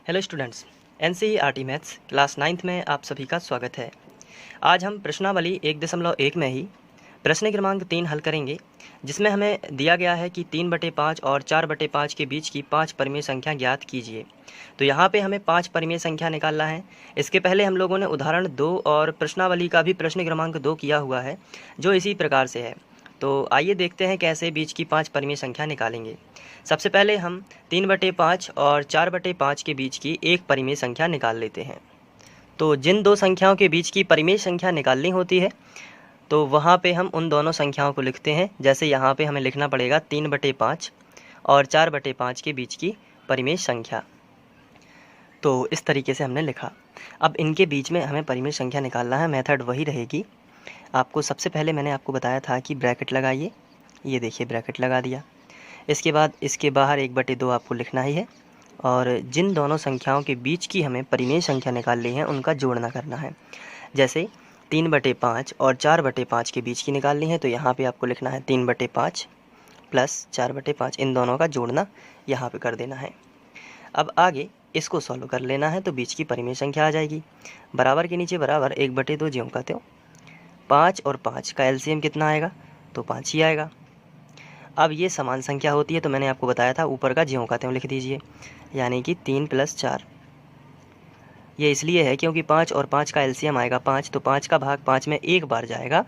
Hello students, NCERT maths class 9th में आप सभी का स्वागत है। आज हम प्रश्नावली 1.1 में ही प्रश्न क्रमांक 3 हल करेंगे, जिसमें हमें दिया गया है कि 3/5 और 4/5 के बीच की 5 परिमेय संख्या ज्ञात कीजिए। तो यहाँ पे हमें 5 परिमेय संख्या निकालना है। इसके पहले हम लोगों ने उदाहरण 2 और प्रश्नावली का भी प्रश्न क्रमांक 2 किया हुआ है, जो इसी प्रकार से है। तो आइए देखते हैं कैसे बीच की 5 परिमेय संख्या निकालेंगे। सबसे पहले हम 3/5 और 4/5 के बीच की एक परिमेय संख्या निकाल लेते हैं। तो जिन दो संख्याओं के बीच की परिमेय संख्या निकालनी होती है, तो वहाँ पे हम उन दोनों संख्याओं को लिखते हैं। जैसे यहाँ पे हमें लिखना पड़ेगा 3/5 और 4/5 के बीच की परिमेय संख्या। तो इस तरीके से हमने लिखा। अब इनके बीच में हमें परिमेय संख्या निकालना है। मेथड वही रहेगी। आपको सबसे पहले मैंने आपको बताया था कि ब्रैकेट लगाइए। ये देखिए ब्रैकेट लगा दिया। इसके बाद इसके बाहर 1/2 आपको लिखना ही है, और जिन दोनों संख्याओं के बीच की हमें परिमेय संख्या निकालनी है उनका जोड़ना करना है। जैसे 3/5 और 4/5 के बीच की निकालनी है, तो यहाँ पे आपको लिखना है 3/5 प्लस 4/5, इन दोनों का जोड़ना यहाँ पे कर देना है। अब आगे इसको सॉल्व कर लेना है, तो बीच की परिमेय संख्या आ जाएगी। बराबर के नीचे बराबर 1/2 ज्यों का त्यों। 5 और 5 का एलसीएम कितना आएगा? तो 5 ही आएगा। अब ये समान संख्या होती है, तो मैंने आपको बताया था ऊपर का ज्यों का त्यों लिख दीजिए, यानी कि 3 + 4। ये इसलिए है क्योंकि 5 और 5 का एलसीएम आएगा 5, तो 5 का भाग 5 में एक बार जाएगा,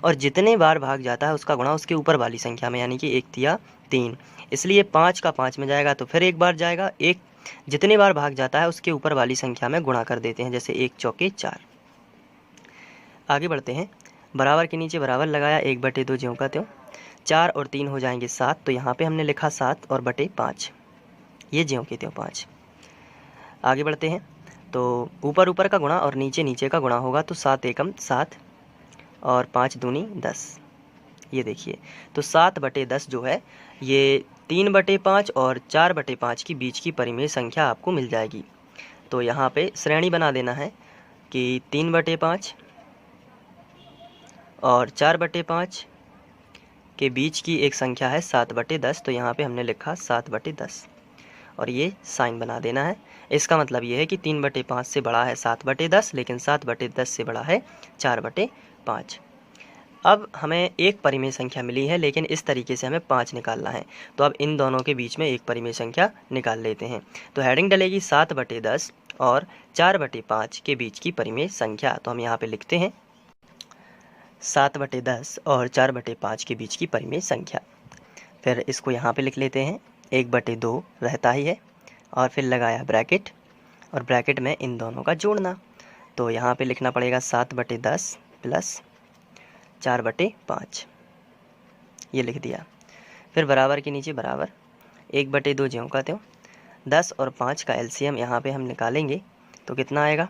और जितने बार भाग जाता है उसका गुणा उसके ऊपर वाली संख्या में, यानी कि 1 तिया 3। इसलिए 5 का 5 में जाएगा तो फिर एक बार जाएगा, एक जितने बार भाग जाता है उसके ऊपर वाली संख्या में गुणा कर देते हैं, जैसे 1 चौके 4। आगे बढ़ते हैं। बराबर के नीचे बराबर लगाया, 1/2 ज्यों का त्यों। 4 और 3 हो जाएंगे 7, तो यहाँ पे हमने लिखा 7 और बटे 5, ये ज्यों के त्यों 5। आगे बढ़ते हैं। तो ऊपर ऊपर का गुणा और नीचे नीचे का गुणा होगा, तो 7 एकम 7 और 5 दूनी 10। ये देखिए, तो 7/10 जो है ये 3/5 और 4/5 की बीच की परिमेय संख्या आपको मिल जाएगी। तो यहाँ पे श्रेणी बना देना है कि 3/5 और 4/5 के बीच की एक संख्या है 7/10, तो यहाँ पे हमने लिखा 7/10, और ये साइन बना देना है। इसका मतलब ये है कि 3/5 से बड़ा है 7/10, लेकिन 7/10 से बड़ा है 4/5। अब हमें एक परिमेय संख्या मिली है, लेकिन इस तरीके से हमें 5 निकालना है। तो अब इन दोनों के बीच में एक परिमेय संख्या निकाल लेते हैं। तो हेडिंग डलेगी 7/10 और 4/5 के बीच की परिमेय संख्या। तो हम यहाँ पे लिखते हैं 7/10 और 4/5 के बीच की परिमेय संख्या। फिर इसको यहाँ पे लिख लेते हैं, 1/2 रहता ही है, और फिर लगाया ब्रैकेट, और ब्रैकेट में इन दोनों का जोड़ना। तो यहाँ पे लिखना पड़ेगा 7/10 प्लस 4/5, ये लिख दिया। फिर बराबर के नीचे बराबर 1/2 ज्यों का त्यों। 10 और 5 का एलसीएम यहाँ पे हम निकालेंगे, तो कितना आएगा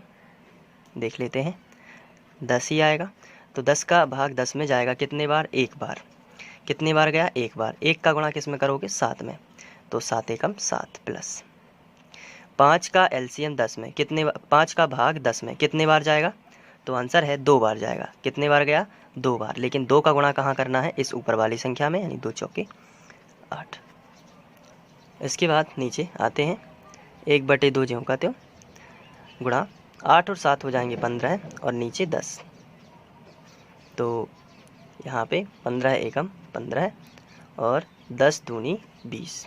देख लेते हैं। 10 ही आएगा। तो 10 का भाग 10 में जाएगा कितने बार? एक बार। कितने बार गया? एक बार। एक का गुणा किस में करोगे? 7 में। तो 7 एकम 7 प्लस 5 का एलसीएम 10 में कितने, 5 का भाग 10 में कितने बार जाएगा? तो आंसर है 2 बार जाएगा। कितने बार गया? 2 बार। लेकिन 2 का गुणा कहाँ करना है? इस ऊपर वाली संख्या में, यानी 2 चौके 8। इसके बाद नीचे आते हैं, 1/2 ज्यों का त्यों गुणा 8 और 7 हो जाएंगे 15, और नीचे 10। तो यहाँ पे 15 एकम 15 और 10 दूनी 20।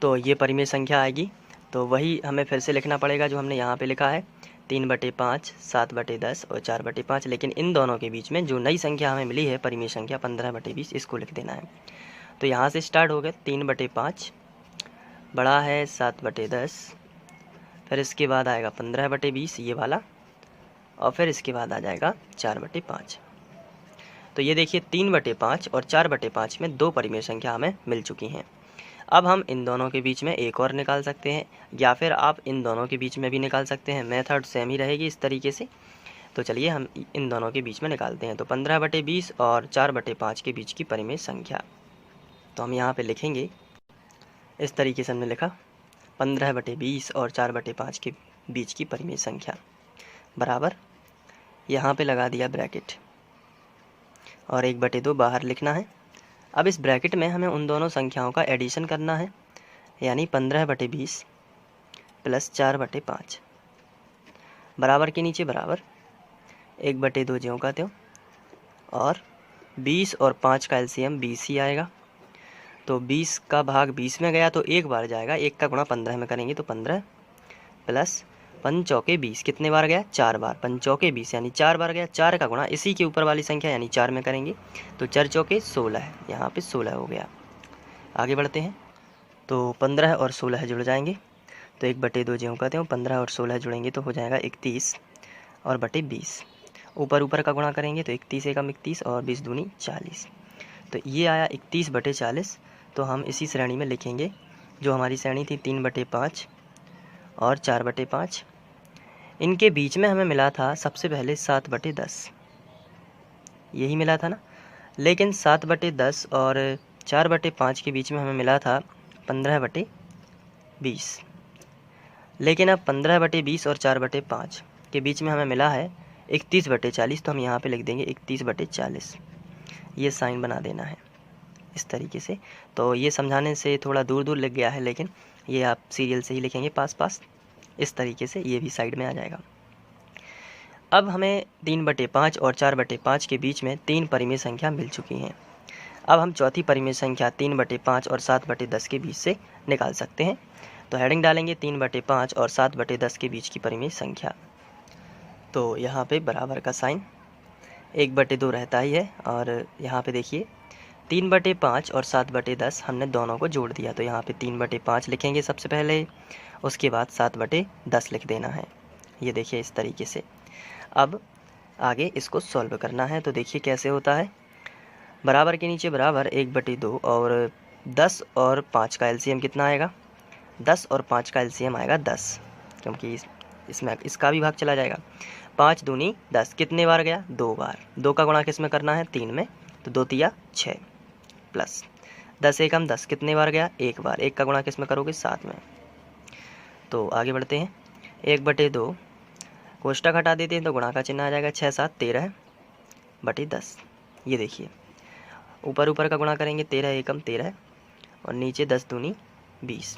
तो ये परिमेय संख्या आएगी। तो वही हमें फिर से लिखना पड़ेगा जो हमने यहाँ पे लिखा है, 3/5, 7/10 और 4/5। लेकिन इन दोनों के बीच में जो नई संख्या हमें मिली है परिमेय संख्या 15/20, इसको लिख देना है। तो यहाँ से स्टार्ट हो गए। 3/5 बड़ा है 7/10, फिर इसके बाद आएगा 15/20 ये वाला, और फिर इसके बाद आ जाएगा 4/5। तो ये देखिए 3/5 और 4/5 में दो परिमेय संख्या हमें मिल चुकी हैं। अब हम इन दोनों के बीच में एक और निकाल सकते हैं, या फिर आप इन दोनों के बीच में भी निकाल सकते हैं। मेथड सेम ही रहेगी इस तरीके से। तो चलिए हम इन दोनों के बीच में निकालते हैं। तो 15/20 और 4/5 के बीच की परिमेय संख्या, तो हम यहाँ पे लिखेंगे इस तरीके से। हमने लिखा 15/20 और 4/5 के बीच की परिमेय संख्या बराबर, यहाँ पे लगा दिया ब्रैकेट, और 1/2 बाहर लिखना है। अब इस ब्रैकेट में हमें उन दोनों संख्याओं का एडिशन करना है, यानी 15/20 प्लस 4/5 बराबर के नीचे बराबर 1/2 ज्यों का त्यों, और 20 और 5 का एलसीएम 20 ही आएगा। तो 20 का भाग 20 में गया तो एक बार जाएगा, 1 का गुणा 15 में करेंगे तो 15 प्लस 5 चौके 20 कितने बार गया, 4 बार, 5 चौके 20 यानी 4 बार गया। 4 का गुणा इसी के ऊपर वाली संख्या यानी 4 में करेंगे तो 4 चौके 16 है, यहाँ पे 16 हो गया। आगे बढ़ते हैं तो 15 और 16 जुड़ जाएंगे तो 1/2 ज्यों का त्यों, 15 और 16 जुड़ेंगे तो हो जाएगा 31 और बटे 20। ऊपर का गुणा करेंगे तो 31 एकम 31 और 20 दूनी 40। तो ये आया 31/40। तो हम इसी श्रेणी में लिखेंगे जो हमारी श्रेणी थी 3/5 और 4/5। इनके बीच में हमें मिला था सबसे पहले 7/10, यही मिला था ना। लेकिन 7/10 और 4/5 के बीच में हमें मिला था 15/20। लेकिन अब 15/20 और 4/5 के बीच में हमें मिला है 31/40। तो हम यहाँ पे लिख देंगे 31/40। ये साइन बना देना है इस तरीके से। तो ये समझाने से थोड़ा दूर दूर लिख गया है, लेकिन ये आप सीरियल से ही लिखेंगे पास पास, इस तरीके से ये भी साइड में आ जाएगा। अब हमें 3/5 और 4/5 के बीच में 3 परिमेय संख्या मिल चुकी हैं। अब हम चौथी परिमेय संख्या 3/5 और 7/10 के बीच से निकाल सकते हैं। तो हेडिंग डालेंगे 3/5 और 7/10 के बीच की परिमेय संख्या। तो यहाँ पे बराबर का साइन 1/2 रहता ही है, और यहाँ पे देखिए 3/5 और 7/10 हमने दोनों को जोड़ दिया। तो यहाँ पे 3/5 लिखेंगे सबसे पहले, उसके बाद 7/10 लिख देना है। ये देखिए इस तरीके से। अब आगे इसको सॉल्व करना है। तो देखिए कैसे होता है, बराबर के नीचे बराबर 1/2 और 10 और 5 का एलसीएम कितना आएगा, 10 और 5 का एलसीएम आएगा 10, क्योंकि इसमें इसका भी भाग चला जाएगा। 5 दूनी 10 कितने बार गया, 2 बार। 2 का गुणा किस में करना है, 3 में, तो 2 तिया 6 प्लस 10 एकम 10 कितने बार गया, 1 बार। 1 का गुणा किस में करोगे, 7 में। तो आगे बढ़ते हैं, 1/2 कोष्टक हटा देते हैं तो गुणा का चिन्ह आ जाएगा, 6 7 13/10। ये देखिए ऊपर का गुणा करेंगे, 13 एकम 13 और नीचे 10 दूनी 20।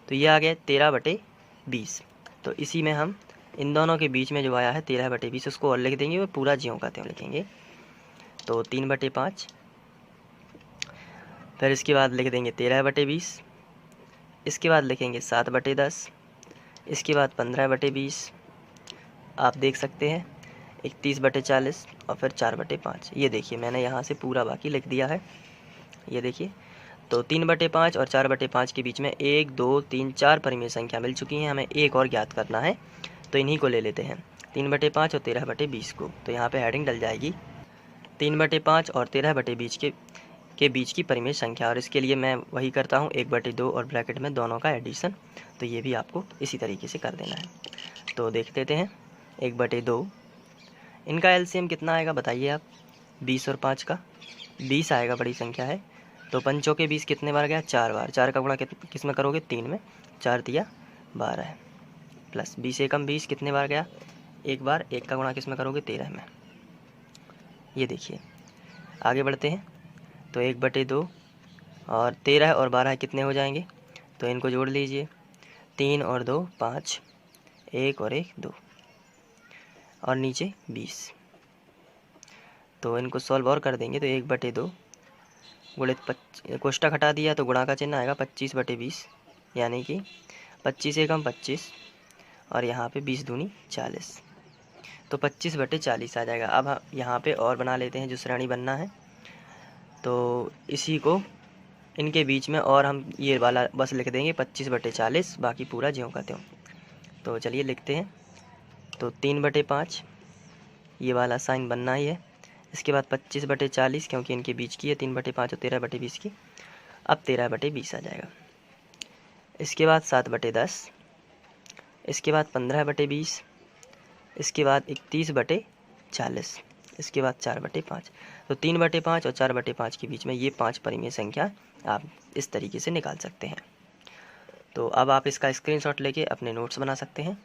तो ये आ गया 13/20। तो इसी में हम इन दोनों के बीच में जो आया है 13/20 उसको और लिख देंगे और पूरा ज्यों का त्यों लिखेंगे। तो 3/5, फिर इसके बाद लिख देंगे 13/20, इसके बाद लिखेंगे 7/10, इसके बाद 15/20, आप देख सकते हैं 31/40 और फिर 4/5। ये देखिए मैंने यहाँ से पूरा बाकी लिख दिया है, ये देखिए। तो 3/5 और 4/5 के बीच में 1 2 3 4 परिमेय संख्या मिल चुकी हैं। हमें एक और ज्ञात करना है, तो इन्हीं को ले लेते हैं, 3/5 और 13/20 को। तो यहाँ पे हेडिंग डल जाएगी 3/5 और 13/20 के बीच की परिमेय संख्या। और इसके लिए मैं वही करता हूँ, 1/2 और ब्रैकेट में दोनों का एडिशन। तो ये भी आपको इसी तरीके से कर देना है। तो देख लेते हैं, 1/2 इनका एलसीएम कितना आएगा बताइए आप, 20 और 5 का 20 आएगा, बड़ी संख्या है। तो 5 चौके 20 कितने बार गया, 4 बार। 4 का गुणा किस में करोगे, 3 में, 4 तिया 12 प्लस 20 एकम 20 कितने बार गया, 1 बार। 1 का गुणा किस में करोगे, 13 में। ये देखिए आगे बढ़ते हैं, तो 1/2 और 13 और 12 कितने हो जाएंगे, तो इनको जोड़ लीजिए, 3 और 2 5, 1 और 1 2, और नीचे 20। तो इनको सॉल्व और कर देंगे तो 1/2 गुणित कोष्टक हटा दिया तो गुणा का चिन्ह आएगा 25/20, यानी कि 25 एकम 25 और यहाँ पे 20 दूनी 40। तो 25/40 आ जाएगा। अब यहाँ पे और बना लेते हैं जो श्रेणी बनना है। तो इसी को इनके बीच में और हम ये वाला बस लिख देंगे 25/40, बाकी पूरा ज्यों का त्यों। तो चलिए लिखते हैं, तो 3/5 ये वाला साइन बनना ही है। इसके बाद 25/40 क्योंकि इनके बीच की है 3/5 और 13/20 की। अब 13/20 आ जाएगा। इसके बाद 7/10, इसके बाद 15/20, इसके बाद 31/40, इसके बाद 4/5। तो 3/5 और 4/5 के बीच में ये 5 परिमेय संख्या आप इस तरीके से निकाल सकते हैं। तो अब आप इसका स्क्रीनशॉट लेके अपने नोट्स बना सकते हैं।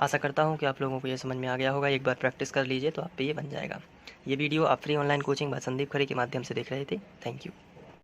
आशा करता हूँ कि आप लोगों को ये समझ में आ गया होगा। एक बार प्रैक्टिस कर लीजिए तो आप पे ये बन जाएगा। ये वीडियो आप free online coaching by Sandeep Khare के माध्यम से देख रहे थे। Thank you.